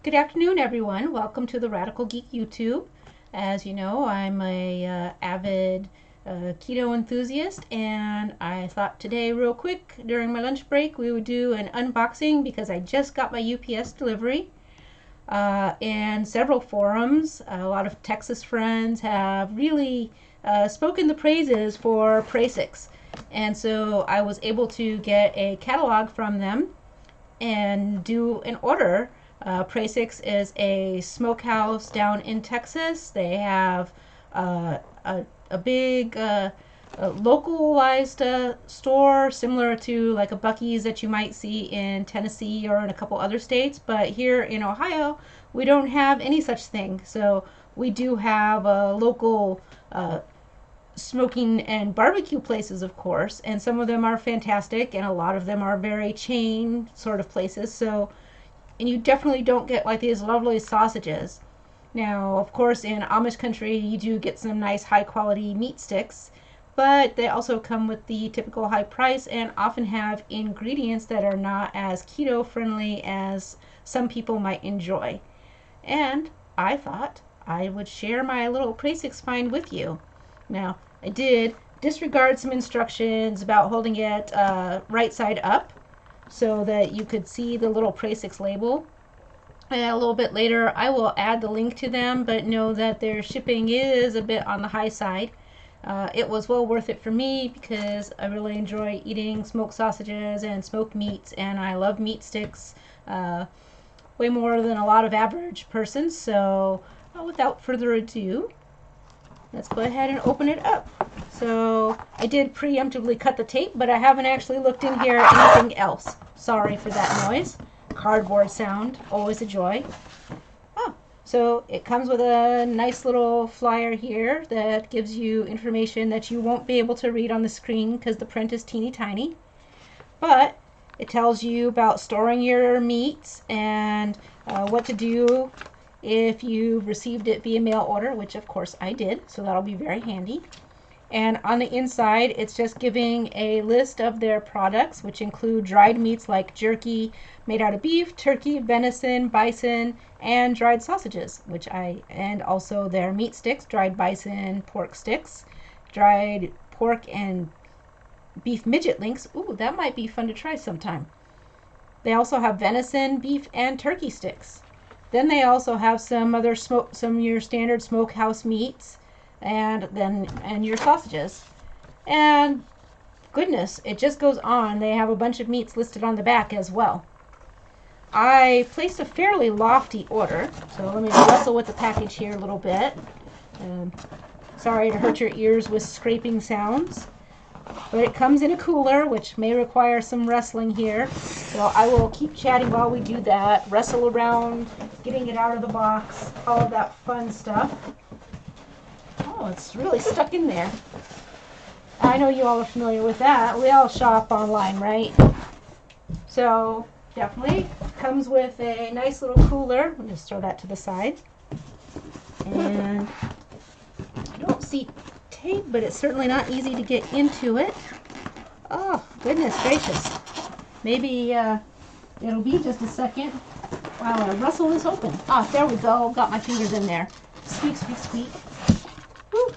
Good afternoon, everyone. Welcome to the Radical Geek YouTube. As you know, I'm a avid keto enthusiast, and I thought today, real quick, during my lunch break, we would do an unboxing because I just got my UPS delivery. In several forums, a lot of Texas friends have really spoken the praises for Praseks, and so I was able to get a catalog from them and do an order. Praseks is a smokehouse down in Texas. They have a big localized store similar to like a Buc-ee's that you might see in Tennessee or in a couple other states. But here in Ohio, we don't have any such thing. So we do have a local smoking and barbecue places, of course, and some of them are fantastic, and a lot of them are very chain sort of places. So, and you definitely don't get like these lovely sausages. Now, of course, in Amish country, you do get some nice high quality meat sticks, but they also come with the typical high price and often have ingredients that are not as keto friendly as some people might enjoy. And I thought I would share my little Praseks find with you. Now, I did disregard some instructions about holding it right side up so that you could see the little Praseks label. And a little bit later, I will add the link to them, but know that their shipping is a bit on the high side. It was well worth it for me because I really enjoy eating smoked sausages and smoked meats, and I love meat sticks way more than a lot of average persons. So without further ado, let's go ahead and open it up. So I did preemptively cut the tape, but I haven't actually looked in here at anything else. Sorry for that noise. Cardboard sound, always a joy. Oh, so it comes with a nice little flyer here that gives you information that you won't be able to read on the screen because the print is teeny tiny. But it tells you about storing your meats and what to do if you received it via mail order, which of course I did, so that'll be very handy. And on the inside, it's just giving a list of their products, which include dried meats like jerky made out of beef, turkey, venison, bison, and dried sausages, and also their meat sticks, dried bison pork sticks, dried pork and beef midget links. Ooh, that might be fun to try sometime. They also have venison, beef, and turkey sticks. Then they also have some of your standard smokehouse meats, and your sausages. And goodness, it just goes on. They have a bunch of meats listed on the back as well. I placed a fairly lofty order, so let me wrestle with the package here a little bit. Sorry to hurt your ears with scraping sounds. But it comes in a cooler, which may require some wrestling here. So I will keep chatting while we do that. Wrestle around, getting it out of the box, all of that fun stuff. Oh, it's really stuck in there. I know you all are familiar with that. We all shop online, right? So definitely comes with a nice little cooler. I'll just throw that to the side. And I don't see tape, but it's certainly not easy to get into it. Oh, goodness gracious. Maybe it'll be just a second while I rustle this open. Ah, there we go. Got my fingers in there. Squeak, squeak, squeak. Woo.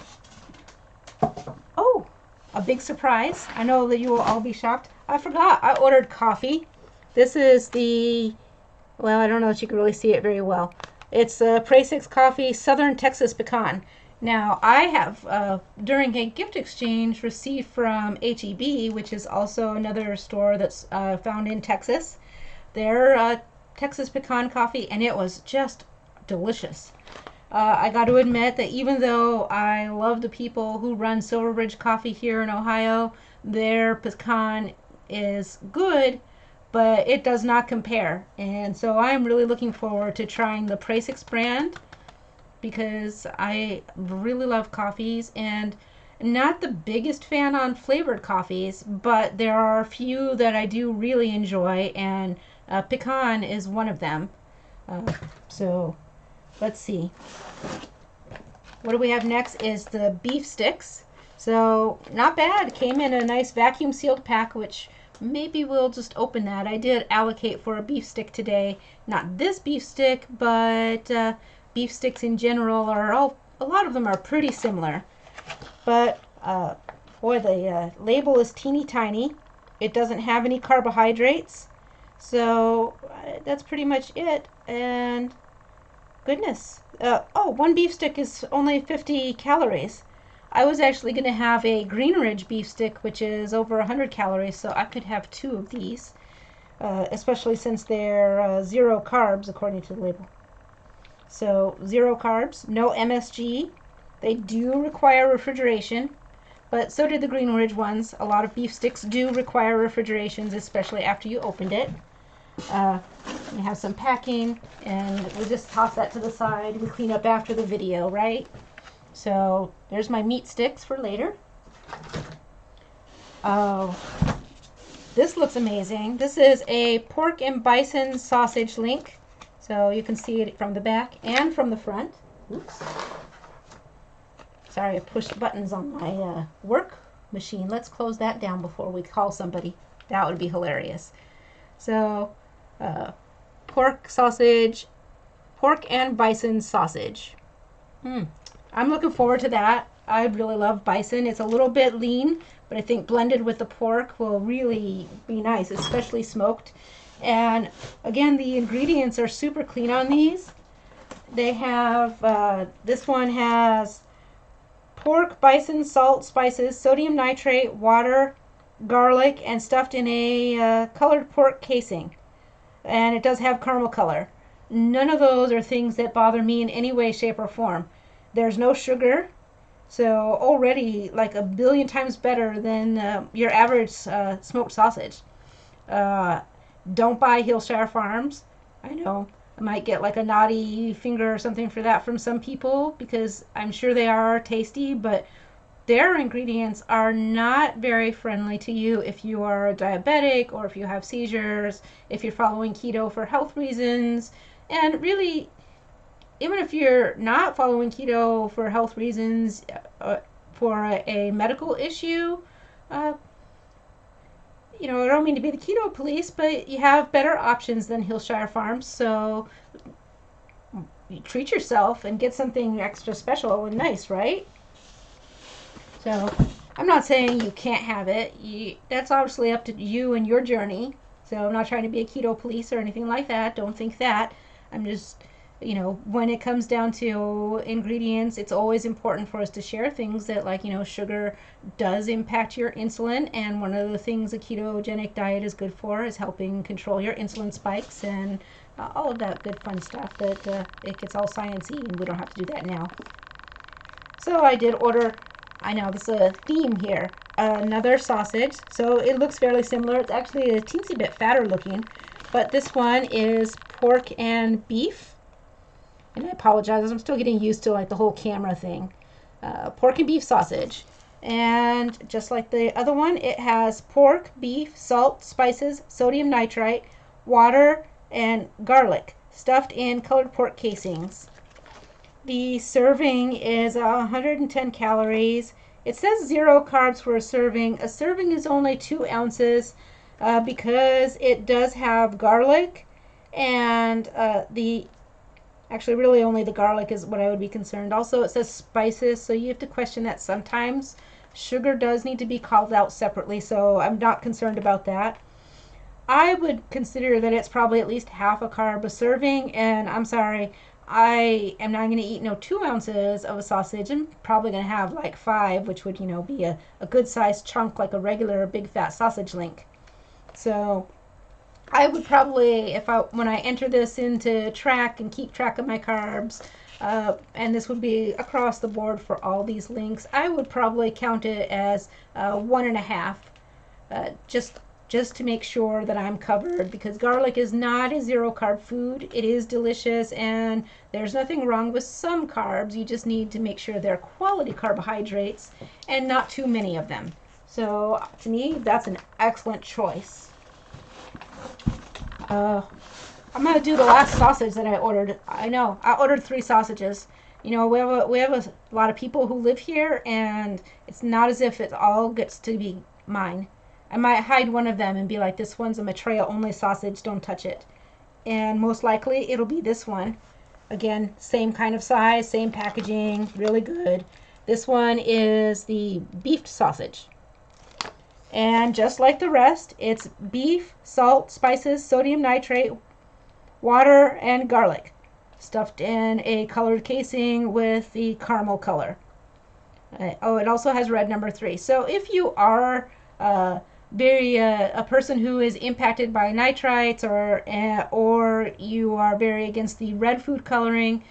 Oh, a big surprise. I know that you will all be shocked. I forgot. I ordered coffee. This is well, I don't know if you can really see it very well. It's Praseks Coffee Southern Texas Pecan. Now, I have, during a gift exchange, received from HEB, which is also another store that's found in Texas, their Texas pecan coffee, and it was just delicious. I got to admit that even though I love the people who run Silverbridge Coffee here in Ohio, their pecan is good, but it does not compare. And so I'm really looking forward to trying the Praseks brand, because I really love coffees, and not the biggest fan on flavored coffees, but there are a few that I do really enjoy, and pecan is one of them. So let's see. What do we have next is the beef sticks. So not bad. Came in a nice vacuum sealed pack, which maybe we'll just open that. I did allocate for a beef stick today. Not this beef stick, but beef sticks in general are all, a lot of them are pretty similar. But boy, the label is teeny tiny. It doesn't have any carbohydrates. So that's pretty much it. And goodness. One beef stick is only 50 calories. I was actually going to have a Green Ridge beef stick, which is over 100 calories, so I could have 2 of these, especially since they're 0 carbs according to the label. So 0 carbs, no MSG. They do require refrigeration, but so did the Green Ridge ones. A lot of beef sticks do require refrigerations, especially after you opened it. We have some packing, and we just toss that to the side. We clean up after the video, right? So there's my meat sticks for later. Oh, this looks amazing. This is a pork and bison sausage link. So you can see it from the back and from the front. Oops. Sorry, I pushed buttons on my work machine. Let's close that down before we call somebody. That would be hilarious. So, pork and bison sausage. I'm looking forward to that. I really love bison. It's a little bit lean, but I think blended with the pork will really be nice, especially smoked. And again, the ingredients are super clean on these. They have, this one has pork, bison, salt, spices, sodium nitrate, water, garlic, and stuffed in a colored pork casing. And it does have caramel color. None of those are things that bother me in any way, shape, or form. There's no sugar, so already like a billion times better than your average smoked sausage. Don't buy Hillshire Farms. I know I might get like a naughty finger or something for that from some people, because I'm sure they are tasty, but their ingredients are not very friendly to you if you are a diabetic, or if you have seizures, if you're following keto for health reasons. And really, even if you're not following keto for health reasons, for a medical issue, you know, I don't mean to be the keto police, but you have better options than Hillshire Farms, so you treat yourself and get something extra special and nice, right? So I'm not saying you can't have it. That's obviously up to you and your journey. So I'm not trying to be a keto police or anything like that. Don't think that. I'm just, you know, when it comes down to ingredients, it's always important for us to share things that, like, you know, sugar does impact your insulin, and one of the things a ketogenic diet is good for is helping control your insulin spikes and all of that good fun stuff that it gets all sciencey, and we don't have to do that now. So I did order, I know this is a theme here, another sausage. So it looks fairly similar. It's actually a teensy bit fatter looking, but this one is pork and beef. And I apologize, I'm still getting used to like the whole camera thing. Pork and beef sausage. And just like the other one, it has pork, beef, salt, spices, sodium nitrite, water, and garlic, stuffed in colored pork casings. The serving is 110 calories. It says 0 carbs for a serving. A serving is only 2 ounces because it does have garlic, and actually really only the garlic is what I would be concerned. Also, it says spices, so you have to question that sometimes. Sugar does need to be called out separately, so I'm not concerned about that. I would consider that it's probably at least half a carb a serving, and I'm sorry, I am not going to eat no 2 ounces of a sausage. I'm probably going to have like 5, which would, you know, be a good sized chunk like a regular big fat sausage link. So I would probably, when I enter this into track and keep track of my carbs, and this would be across the board for all these links, I would probably count it as 1.5, just to make sure that I'm covered, because garlic is not a 0 carb food. It is delicious, and there's nothing wrong with some carbs. You just need to make sure they're quality carbohydrates and not too many of them. So to me, that's an excellent choice. I'm going to do the last sausage that I ordered. I know, I ordered 3 sausages. You know, we have a lot of people who live here, and it's not as if it all gets to be mine. I might hide one of them and be like, this one's a Maitreya only sausage, don't touch it. And most likely it'll be this one. Again, same kind of size, same packaging, really good. This one is the beef sausage. And just like the rest, it's beef, salt, spices, sodium nitrate, water, and garlic, stuffed in a colored casing with the caramel color. Oh, it also has red number 3. So if you are a person who is impacted by nitrites, or you are very against the red food coloring,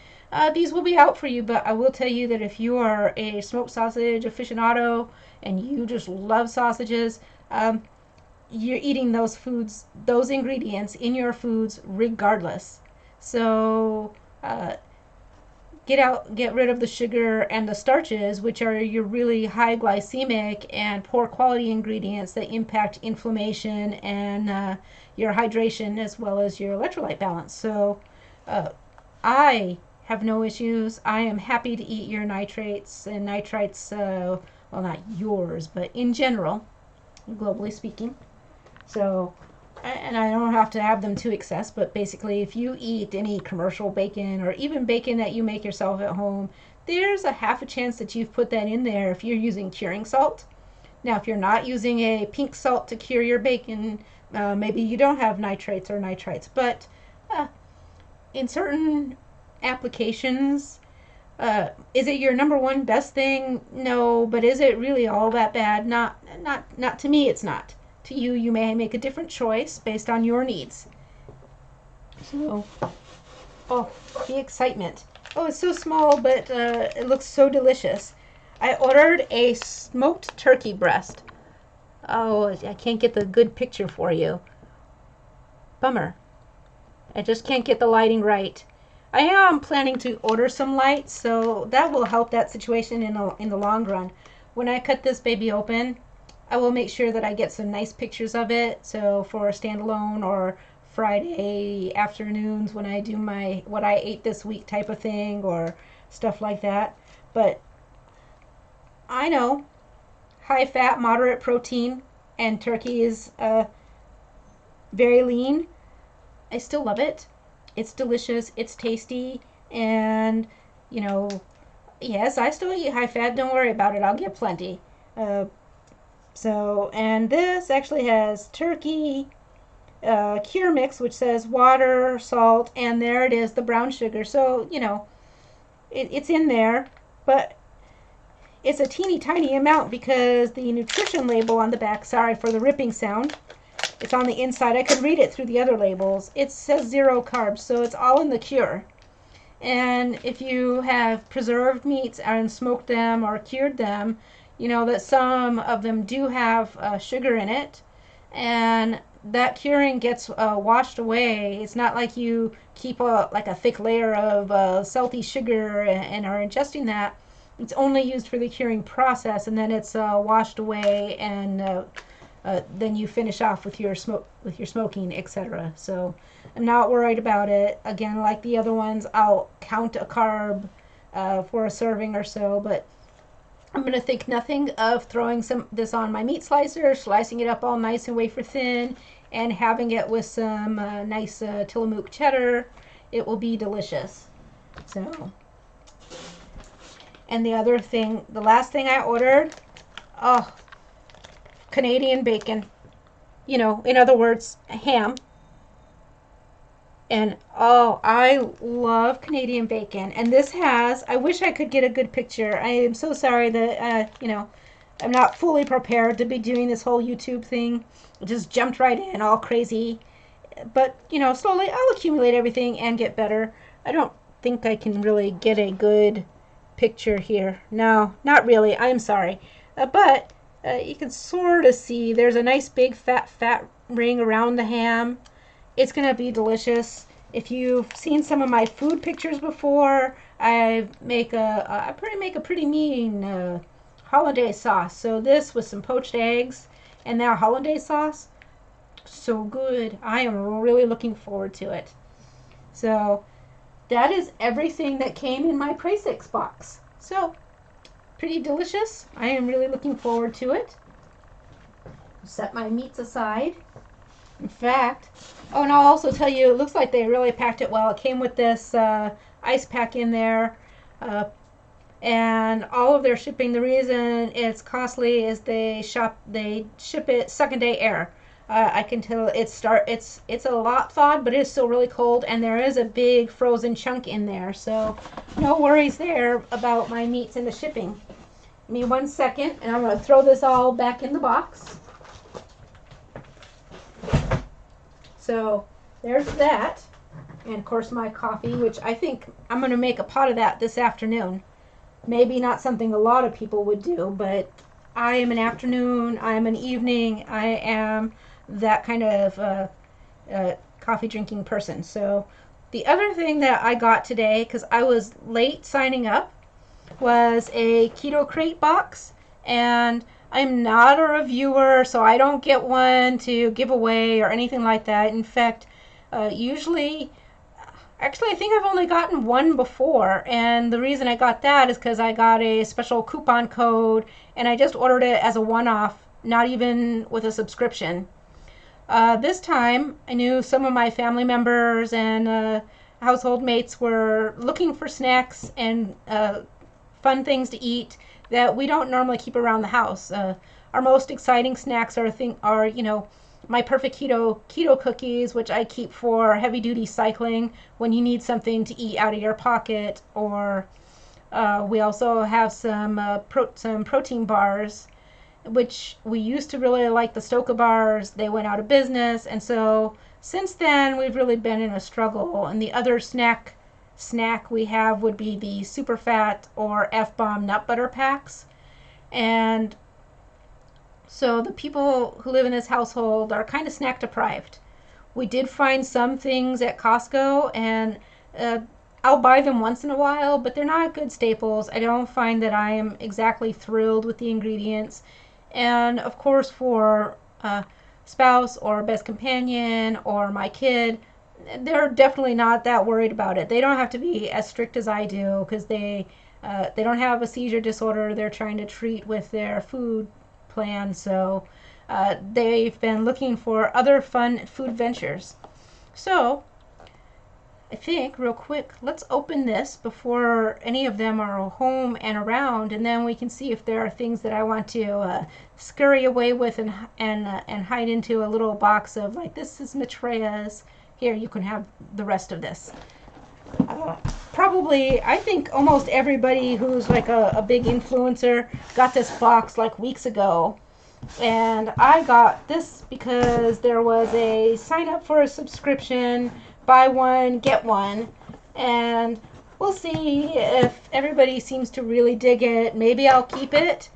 these will be out for you. But I will tell you that if you are a smoked sausage aficionado and you just love sausages, you're eating those ingredients in your foods regardless. So get rid of the sugar and the starches, which are your really high glycemic and poor quality ingredients that impact inflammation and your hydration as well as your electrolyte balance. So I have no issues. I am happy to eat your nitrates and nitrites, well, not yours, but in general, globally speaking. So, and I don't have to have them to excess, but basically if you eat any commercial bacon or even bacon that you make yourself at home, there's a half a chance that you've put that in there if you're using curing salt. Now, if you're not using a pink salt to cure your bacon, maybe you don't have nitrates or nitrites. But in certain applications, is it your number one best thing? No, but is it really all that bad? Not to me, it's not. To you, you may make a different choice based on your needs. So, oh, the excitement. Oh, it's so small, but it looks so delicious. I ordered a smoked turkey breast. Oh, I can't get the good picture for you. Bummer. I just can't get the lighting right. I am planning to order some lights, so that will help that situation in the long run. When I cut this baby open, I will make sure that I get some nice pictures of it, so for a standalone or Friday afternoons when I do my what I ate this week type of thing or stuff like that. But I know high fat, moderate protein, and turkey is very lean. I still love it. It's delicious, it's tasty, and yes, I still eat high fat. Don't worry about it. I'll get plenty. And this actually has turkey cure mix, which says water, salt, and there it is, the brown sugar. So, it's in there, but it's a teeny tiny amount because the nutrition label on the back, sorry for the ripping sound, it's on the inside. I could read it through the other labels. It says 0 carbs, so it's all in the cure. And if you have preserved meats and smoked them or cured them, you know that some of them do have sugar in it, and that curing gets washed away. It's not like you keep a thick layer of salty sugar and are ingesting that. It's only used for the curing process, and then it's washed away, and then you finish off with your smoking, etc. So I'm not worried about it. Again, like the other ones, I'll count a carb for a serving or so, but I'm going to think nothing of throwing this on my meat slicer, slicing it up all nice and wafer thin, and having it with some nice Tillamook cheddar. It will be delicious. So, and the last thing I ordered, Canadian bacon. In other words, ham. And I love Canadian bacon. And this I wish I could get a good picture. I am so sorry that, I'm not fully prepared to be doing this whole YouTube thing. I just jumped right in all crazy. But, slowly I'll accumulate everything and get better. I don't think I can really get a good picture here. No, not really. I'm sorry. But you can sort of see there's a nice big fat ring around the ham. It's going to be delicious. If you've seen some of my food pictures before, I make a pretty mean hollandaise sauce. So this with some poached eggs and now hollandaise sauce, so good. I am really looking forward to it. So that is everything that came in my Praseks box. So pretty delicious. I am really looking forward to it. Set my meats aside. In fact, oh, and I'll also tell you, it looks like they really packed it well. It came with this ice pack in there, uh, and all of their shipping. The reason it's costly is they ship it second day air. I can tell it's a lot thawed, but it is still really cold, and there is a big frozen chunk in there, so no worries there about my meats and the shipping. Give me 1 second, and I'm going to throw this all back in the box. So there's that, and of course my coffee, which I think I'm going to make a pot of that this afternoon. Maybe not something a lot of people would do, but I am an afternoon, I am an evening, I am that kind of coffee drinking person. So the other thing that I got today, because I was late signing up, was a Keto Krate box, and I'm not a reviewer, so I don't get one to give away or anything like that. In fact, usually, actually I think I've only gotten one before, and the reason I got that is because I got a special coupon code, and I just ordered it as a one-off, not even with a subscription. This time, I knew some of my family members and household mates were looking for snacks and fun things to eat that we don't normally keep around the house. Our most exciting snacks are my perfect keto cookies, which I keep for heavy duty cycling when you need something to eat out of your pocket, or we also have some protein bars, which we used to really like the Stoka bars. They went out of business, and so since then we've really been in a struggle. And the other snack we have would be the super fat or F-bomb nut butter packs. And so the people who live in this household are kind of snack deprived. We did find some things at Costco, and I'll buy them once in a while, but they're not good staples. I don't find that I am exactly thrilled with the ingredients. And of course, for spouse or best companion or my kid, they're definitely not that worried about it. They don't have to be as strict as I do, because they don't have a seizure disorder they're trying to treat with their food plan. So they've been looking for other fun food ventures. So I think real quick, let's open this before any of them are home and around, and then we can see if there are things that I want to scurry away with and hide into a little box of, like, this is Matreya's. Here, you can have the rest of this. Probably, I think almost everybody who's like a big influencer got this box like weeks ago. And I got this because there was a sign up for a subscription, buy one, get one. And we'll see if everybody seems to really dig it. Maybe I'll keep it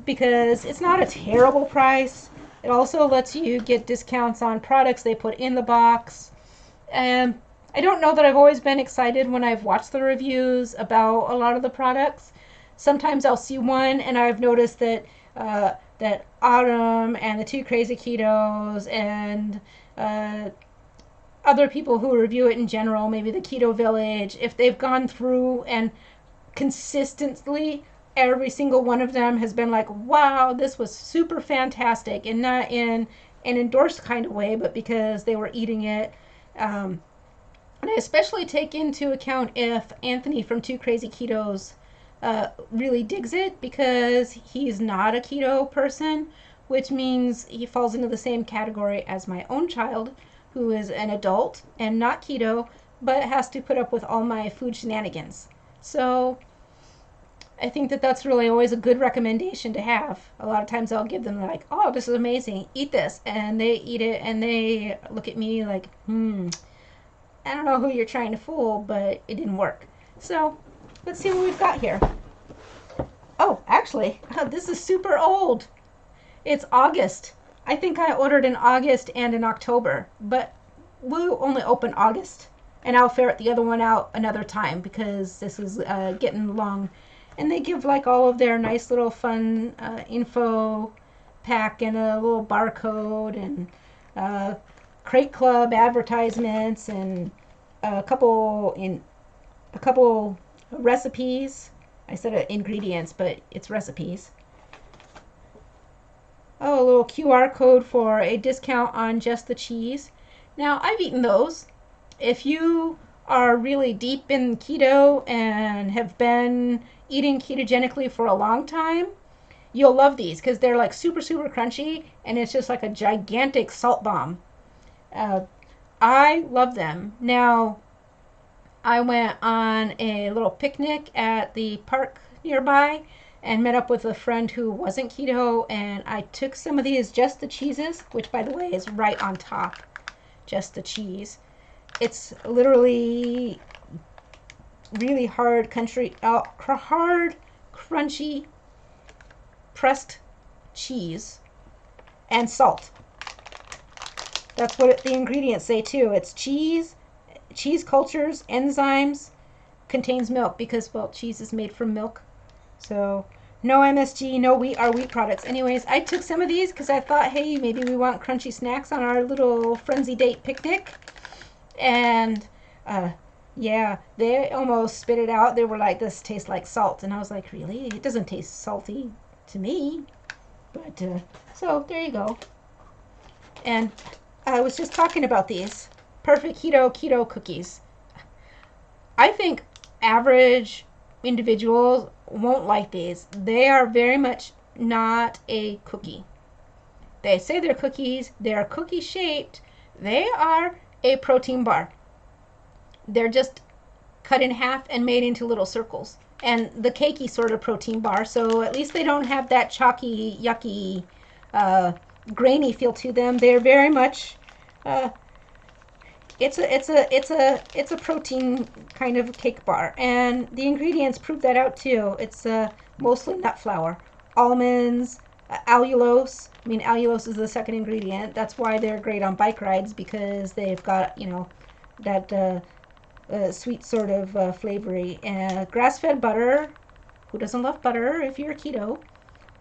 because it's not a terrible price. It also lets you get discounts on products they put in the box. And I don't know that I've always been excited when I've watched the reviews about a lot of the products. Sometimes I'll see one and I've noticed that that Autumn and the Two Crazy Ketos and other people who review it in general, maybe the Keto Village, if they've gone through and consistently every single one of them has been like, wow, this was super fantastic, and not in an endorsed kind of way, but because they were eating it. And I especially take into account if Anthony from Two Crazy Ketos really digs it, because he's not a keto person, which means he falls into the same category as my own child, who is an adult and not keto, but has to put up with all my food shenanigans. So I think that that's really always a good recommendation to have. A lot of times I'll give them like, oh, this is amazing, eat this. And they eat it and they look at me like, I don't know who you're trying to fool, but it didn't work. So let's see what we've got here. Oh, actually, this is super old. It's August. I think I ordered in August and in October, but we'll only open August. And I'll ferret the other one out another time because this is getting long. And they give like all of their nice little fun info pack and a little barcode and Crate Club advertisements and a couple recipes. I said ingredients, but it's recipes. Oh, a little QR code for a discount on just the cheese. Now, I've eaten those. If you are really deep in keto and have been eating ketogenically for a long time, you'll love these because they're like super, super crunchy and it's just like a gigantic salt bomb. Uh, I love them. Now, I went on a little picnic at the park nearby and met up with a friend who wasn't keto, and I took some of these just the cheeses, which by the way is right on top, just the cheese. It's literally really hard crunchy pressed cheese and salt. That's what the ingredients say too. It's cheese cultures, enzymes, contains milk because, well, cheese is made from milk. So no MSG, no wheat or wheat products. Anyways, I took some of these because I thought, hey, maybe we want crunchy snacks on our little frenzy date picnic. And yeah, they almost spit it out. They were like, this tastes like salt. And I was like, really? It doesn't taste salty to me. But so there you go. And I was just talking about these perfect keto cookies. I think average individuals won't like these. They are very much not a cookie. They say they're cookies. They're cookie shaped. They are a protein bar. They're just cut in half and made into little circles. And the cakey sort of protein bar, so at least they don't have that chalky, yucky, grainy feel to them. They're very much it's a protein kind of cake bar, and the ingredients prove that out too. It's mostly nut flour, almonds, allulose. I mean, allulose is the second ingredient. That's why they're great on bike rides, because they've got, that sweet sort of flavory. Grass-fed butter. Who doesn't love butter if you're keto?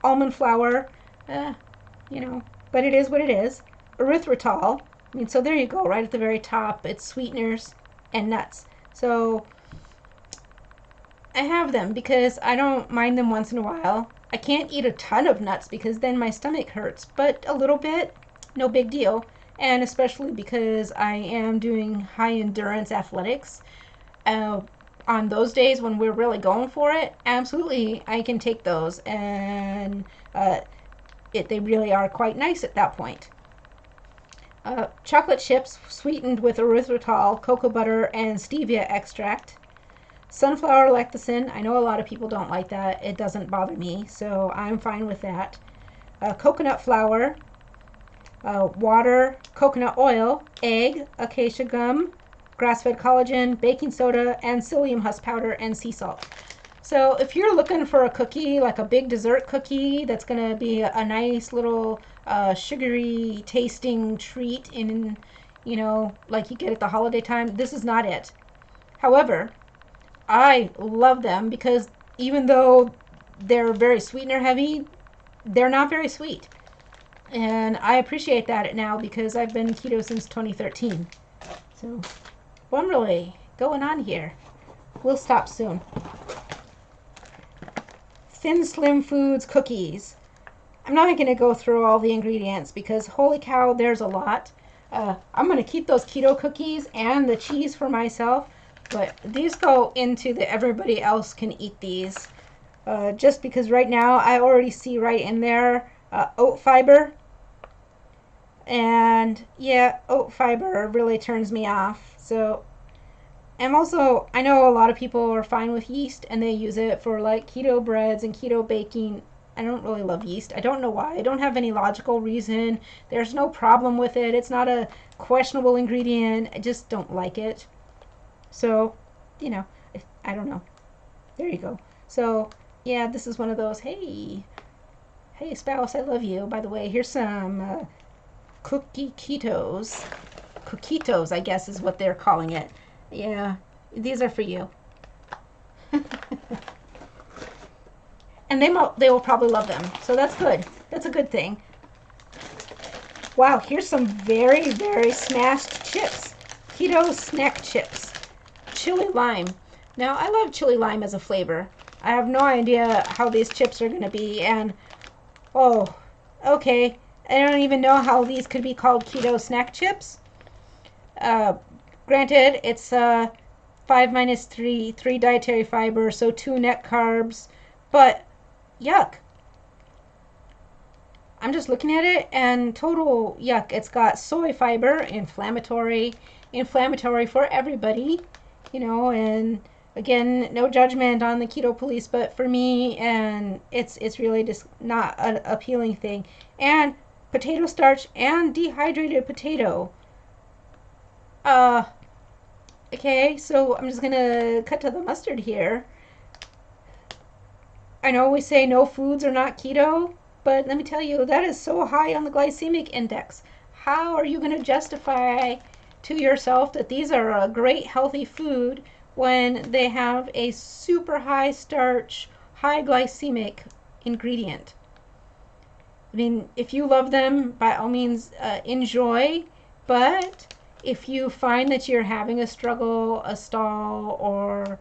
Almond flour. But it is what it is. Erythritol. I mean, so there you go, right at the very top. It's sweeteners and nuts. So I have them because I don't mind them once in a while. I can't eat a ton of nuts because then my stomach hurts, but a little bit, no big deal. And especially because I am doing high endurance athletics. On those days when we're really going for it, absolutely, I can take those, and they really are quite nice at that point. Chocolate chips sweetened with erythritol, cocoa butter, and stevia extract. Sunflower lecithin. I know a lot of people don't like that. It doesn't bother me, so I'm fine with that. Coconut flour, water, coconut oil, egg, acacia gum, grass-fed collagen, baking soda, and psyllium husk powder, and sea salt. So if you're looking for a cookie, like a big dessert cookie that's going to be a nice little sugary tasting treat in, like you get at the holiday time, this is not it. However, I love them because even though they're very sweetener heavy, they're not very sweet. And I appreciate that now because I've been keto since 2013. So, well, I'm really going on here. We'll stop soon. Thin Slim Foods cookies. I'm not going to go through all the ingredients because holy cow, there's a lot. I'm going to keep those keto cookies and the cheese for myself, but these go into the everybody else can eat these. Just because right now I already see right in there oat fiber. And yeah, oat fiber really turns me off. So, and also, I know a lot of people are fine with yeast and they use it for like keto breads and keto baking. I don't really love yeast. I don't know why. I don't have any logical reason. There's no problem with it. It's not a questionable ingredient. I just don't like it. So, I don't know. There you go. So, yeah, this is one of those, hey spouse, I love you. By the way, here's some cookitos. Cookitos, I guess is what they're calling it. Yeah, these are for you. And they will probably love them. So that's good. That's a good thing. Wow, here's some very, very smashed chips. Keto snack chips. Chili lime. Now, I love chili lime as a flavor. I have no idea how these chips are going to be. And, Okay, I don't even know how these could be called keto snack chips. Uh, Granted, it's 5 minus 3, 3 dietary fiber, so 2 net carbs, but yuck. I'm just looking at it and total yuck. It's got soy fiber, inflammatory for everybody, and again, no judgment on the keto police, but for me, and it's really just not an appealing thing. And potato starch and dehydrated potato. Uh, okay, so I'm just gonna cut to the mustard here. I know we say no foods are not keto, but let me tell you, that is so high on the glycemic index. How are you going to justify to yourself that these are a great healthy food when they have a super high starch, high glycemic ingredient? I mean, if you love them, by all means, enjoy, but if you find that you're having a struggle, a stall, or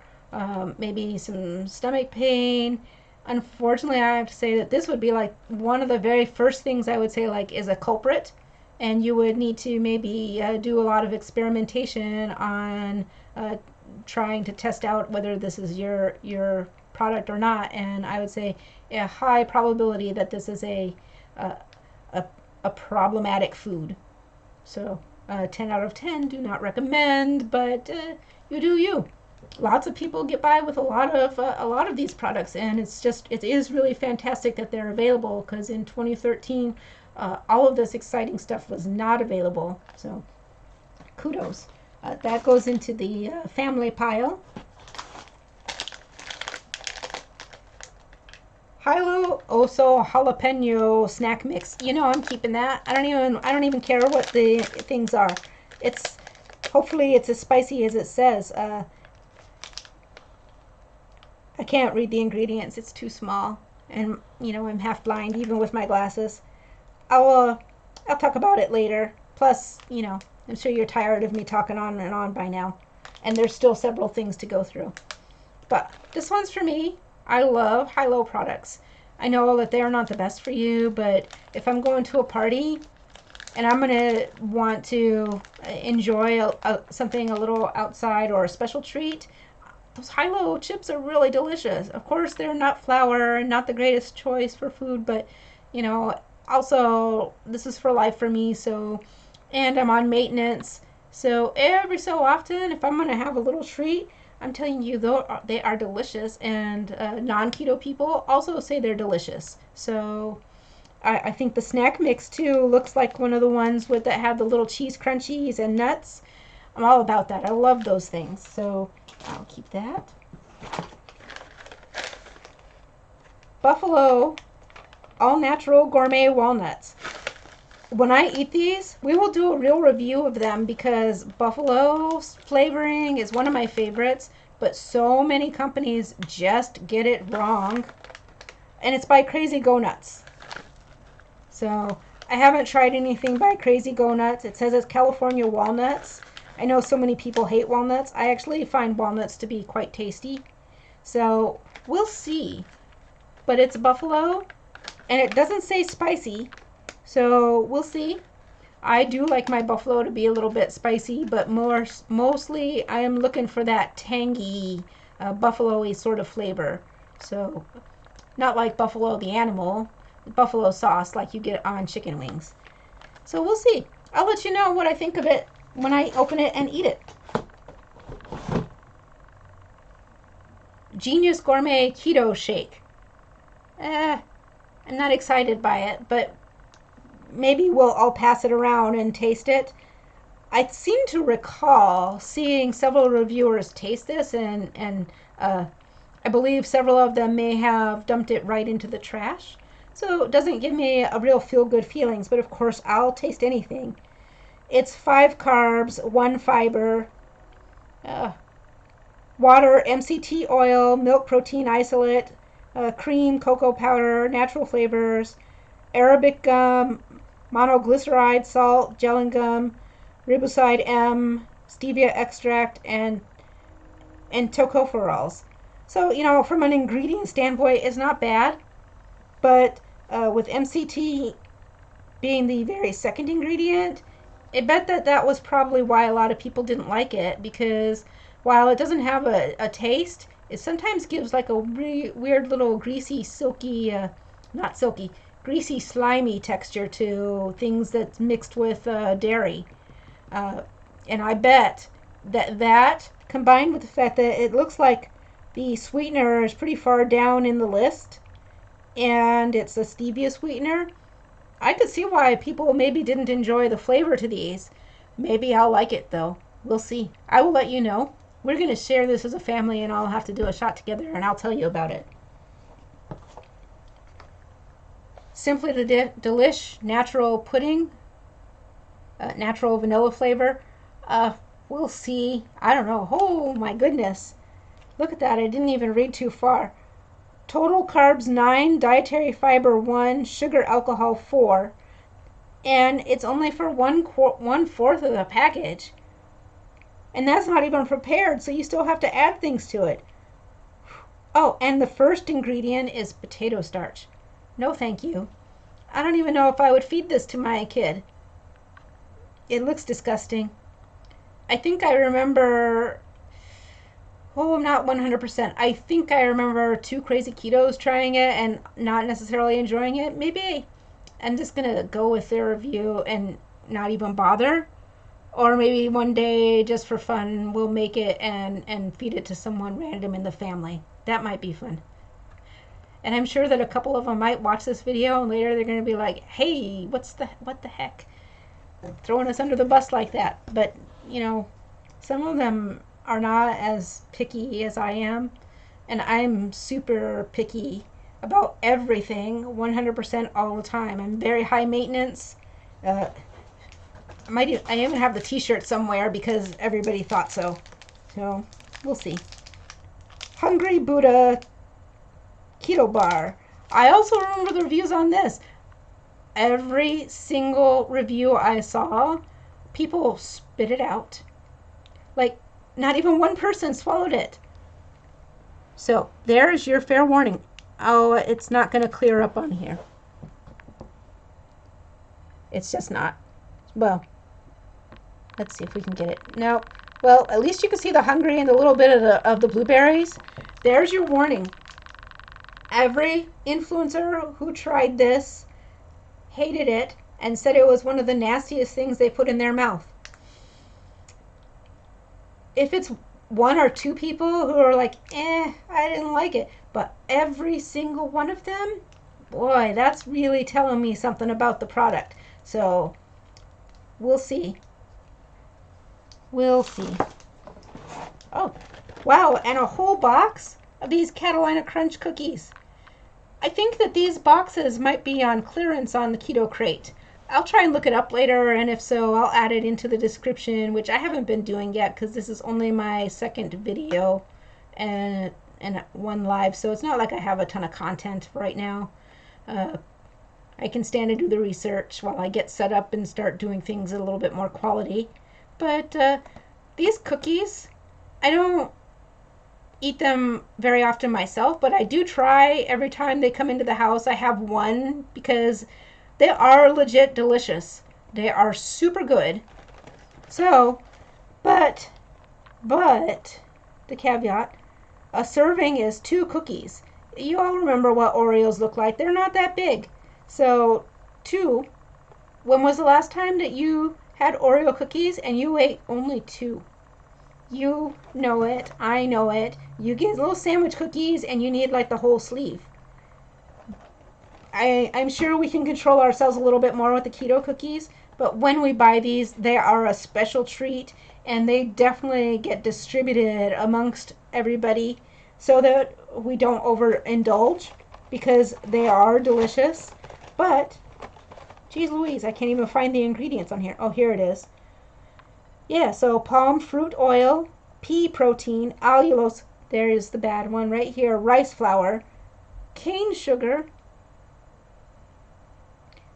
maybe some stomach pain, unfortunately, I have to say that this would be like one of the very first things I would say like is a culprit, and you would need to maybe do a lot of experimentation on trying to test out whether this is your product or not. And I would say a high probability that this is a, a problematic food. So 10 out of 10 do not recommend, but you do you. Lots of people get by with a lot of these products, and it is really fantastic that they're available, because in 2013 all of this exciting stuff was not available. So kudos. That goes into the family pile. Hilo Oso Jalapeno Snack Mix. I'm keeping that. I don't even care what the things are. Hopefully it's as spicy as it says. I can't read the ingredients. It's too small, and I'm half blind even with my glasses. I'll talk about it later. Plus, I'm sure you're tired of me talking on and on by now, and there's still several things to go through. But this one's for me. I love high-low products. I know that they're not the best for you, but if I'm going to a party and I'm gonna want to enjoy something a little outside or a special treat, those high-low chips are really delicious. Of course, they're not flour and not the greatest choice for food, but also this is for life for me. So, and I'm on maintenance, so every so often, if I'm gonna have a little treat, I'm telling you, though, they are delicious, and non-keto people also say they're delicious. So I think the snack mix too looks like one of the ones that have the little cheese crunchies and nuts. I'm all about that. I love those things. So I'll keep that. Buffalo all natural gourmet walnuts. When I eat these, we will do a real review of them, because buffalo flavoring is one of my favorites, but so many companies just get it wrong. And it's by Crazy Go Nuts. So I haven't tried anything by Crazy Go Nuts. It says it's California walnuts. I know so many people hate walnuts. I actually find walnuts to be quite tasty. So we'll see. But it's buffalo, and it doesn't say spicy. So we'll see. I do like my buffalo to be a little bit spicy, but mostly I am looking for that tangy, buffalo-y sort of flavor. So not like buffalo the animal, buffalo sauce like you get on chicken wings. So we'll see. I'll let you know what I think of it when I open it and eat it. Genius Gourmet Keto Shake. I'm not excited by it, but maybe I'll pass it around and taste it. I seem to recall seeing several reviewers taste this, and I believe several of them may have dumped it right into the trash. So it doesn't give me a real feel-good feelings, but of course I'll taste anything. It's 5 carbs, 1 fiber, water, MCT oil, milk protein isolate, cream, cocoa powder, natural flavors, Arabic gum, monoglyceride, salt, gellan gum, riboside M, stevia extract, and tocopherols. So, from an ingredient standpoint, it's not bad, but with MCT being the very second ingredient, I bet that that was probably why a lot of people didn't like it, because while it doesn't have a taste, it sometimes gives like a really weird little greasy, silky, not silky, greasy, slimy texture to things that's mixed with dairy. Uh, and I bet that that combined with the fact that it looks like the sweetener is pretty far down in the list and it's a stevia sweetener, I could see why people maybe didn't enjoy the flavor to these. Maybe I'll like it though. We'll see. I will let you know. We're going to share this as a family and I'll have to do a shot together and I'll tell you about it. Simply the Delish natural pudding, natural vanilla flavor. We'll see. I don't know. Oh my goodness. Look at that. I didn't even read too far. Total carbs 9, dietary fiber 1, sugar alcohol 4, and it's only for 1/4 of the package. And that's not even prepared, so you still have to add things to it. Oh, and the first ingredient is potato starch. No, thank you. I don't even know if I would feed this to my kid. It looks disgusting. I think I remember, oh, I'm not 100%. I think I remember 2 Crazy Ketos trying it and not necessarily enjoying it. Maybe I'm just going to go with their review and not even bother. Or maybe one day, just for fun, we'll make it and feed it to someone random in the family. That might be fun. And I'm sure that a couple of them might watch this video and later they're going to be like, hey, what the heck? Throwing us under the bus like that. But, you know, some of them are not as picky as I am. And I'm super picky about everything 100% all the time. I'm very high maintenance. I even have the t-shirt somewhere because everybody thought so. So, we'll see. Hungry Buddha Keto Bar. I also remember the reviews on this. Every single review I saw, people spit it out. Like, not even one person swallowed it. So, there's your fair warning. Oh, it's not going to clear up on here. It's just not. Well, let's see if we can get it. No. Well, at least you can see the hungry and a little bit of the blueberries. There's your warning. Every influencer who tried this hated it and said it was one of the nastiest things they put in their mouth. If it's 1 or 2 people who are like, I didn't like it, but every single one of them, boy, that's really telling me something about the product. So, we'll see. We'll see. Oh, wow, and a whole box of these Catalina Crunch cookies. I think that these boxes might be on clearance on the Keto Krate. I'll try and look it up later, and if so, I'll add it into the description, which I haven't been doing yet because this is only my second video and one live, so it's not like I have a ton of content right now. I can stand and do the research while I get set up and start doing things a little bit more quality. But these cookies, I don't eat them very often myself, but I do try every time they come into the house. I have one because they are legit delicious. They are super good. So, but, the caveat, a serving is 2 cookies. You all remember what Oreos look like. They're not that big. So, 2. When was the last time that you had Oreo cookies and you ate only 2? You know it. I know it. You get little sandwich cookies and you need like the whole sleeve. I'm sure we can control ourselves a little bit more with the keto cookies, but when we buy these, they are a special treat and they definitely get distributed amongst everybody so that we don't overindulge because they are delicious. But, geez Louise, I can't even find the ingredients on here. Oh, here it is. Yeah, so palm fruit oil, pea protein, allulose, there is the bad one right here, rice flour, cane sugar,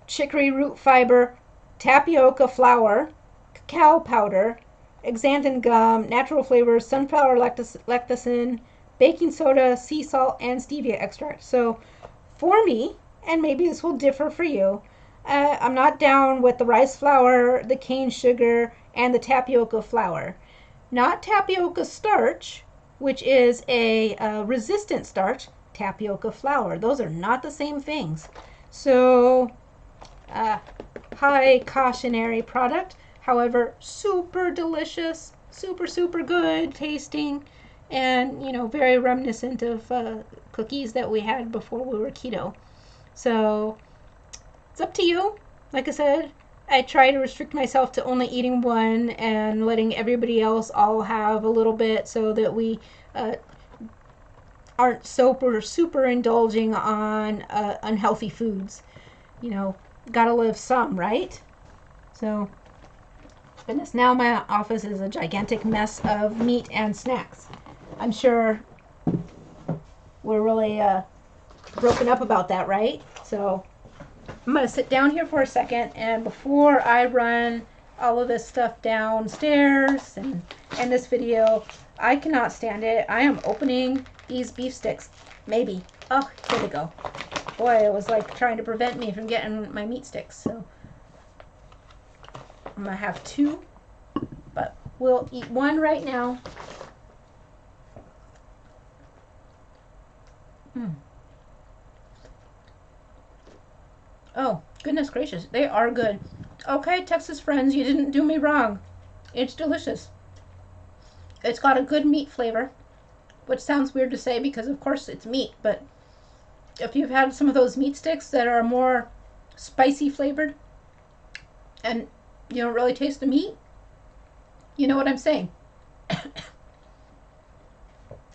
chicory root fiber, tapioca flour, cacao powder, xanthan gum, natural flavors, sunflower lecithin, baking soda, sea salt, and stevia extract. So for me, and maybe this will differ for you, I'm not down with the rice flour, the cane sugar, and the tapioca flour. Not tapioca starch, which is a resistant starch, tapioca flour. Those are not the same things. So, high cautionary product. However, super delicious, super good tasting, and very reminiscent of cookies that we had before we were keto. So it's up to you. Like I said, I try to restrict myself to only eating one and letting everybody else all have a little bit so that we aren't super indulging on unhealthy foods. Gotta live some, right? So, goodness, now my office is a gigantic mess of meat and snacks. I'm sure we're really broken up about that, right? So I'm going to sit down here for a second, and before I run all of this stuff downstairs and end this video, I cannot stand it. I am opening these beef sticks. Maybe. Oh, here they go. Boy, it was like trying to prevent me from getting my meat sticks. So I'm going to have two, but we'll eat one right now. Oh, goodness gracious, they are good. Okay, Texas friends, you didn't do me wrong. It's delicious. It's got a good meat flavor, which sounds weird to say because of course it's meat, but if you've had some of those meat sticks that are more spicy flavored and you don't really taste the meat, you know what I'm saying.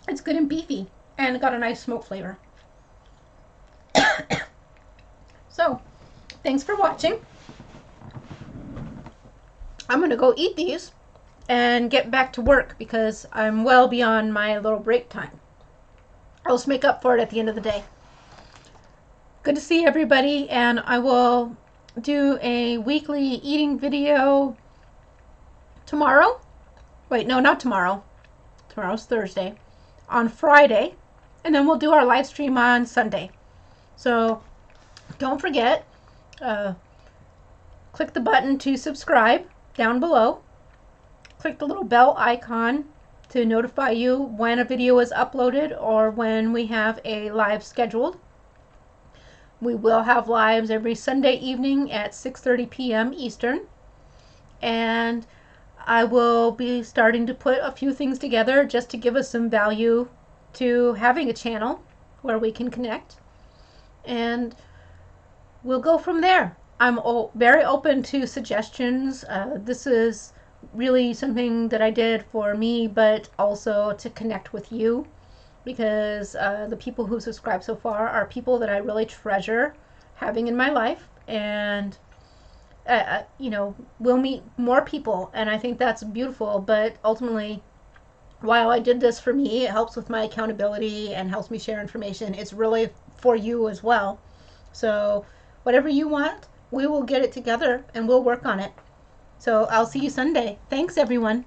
It's good and beefy and got a nice smoke flavor. So, thanks for watching. I'm going to go eat these and get back to work because I'm well beyond my little break time. I'll just make up for it at the end of the day. Good to see everybody, and I will do a weekly eating video tomorrow. Wait, no, not tomorrow. Tomorrow's Thursday. On Friday, and then we'll do our live stream on Sunday. So don't forget, click the button to subscribe down below. Click the little bell icon to notify you when a video is uploaded or when we have a live scheduled. We will have lives every Sunday evening at 6:30 p.m. Eastern. And I will be starting to put a few things together just to give us some value to having a channel where we can connect. And we'll go from there. I'm very open to suggestions. This is really something that I did for me, but also to connect with you, because the people who subscribe so far are people that I really treasure having in my life, and we'll meet more people, and I think that's beautiful. But ultimately, while I did this for me, it helps with my accountability and helps me share information. It's really for you as well. So whatever you want, we will get it together and we'll work on it. So I'll see you Sunday. Thanks, everyone.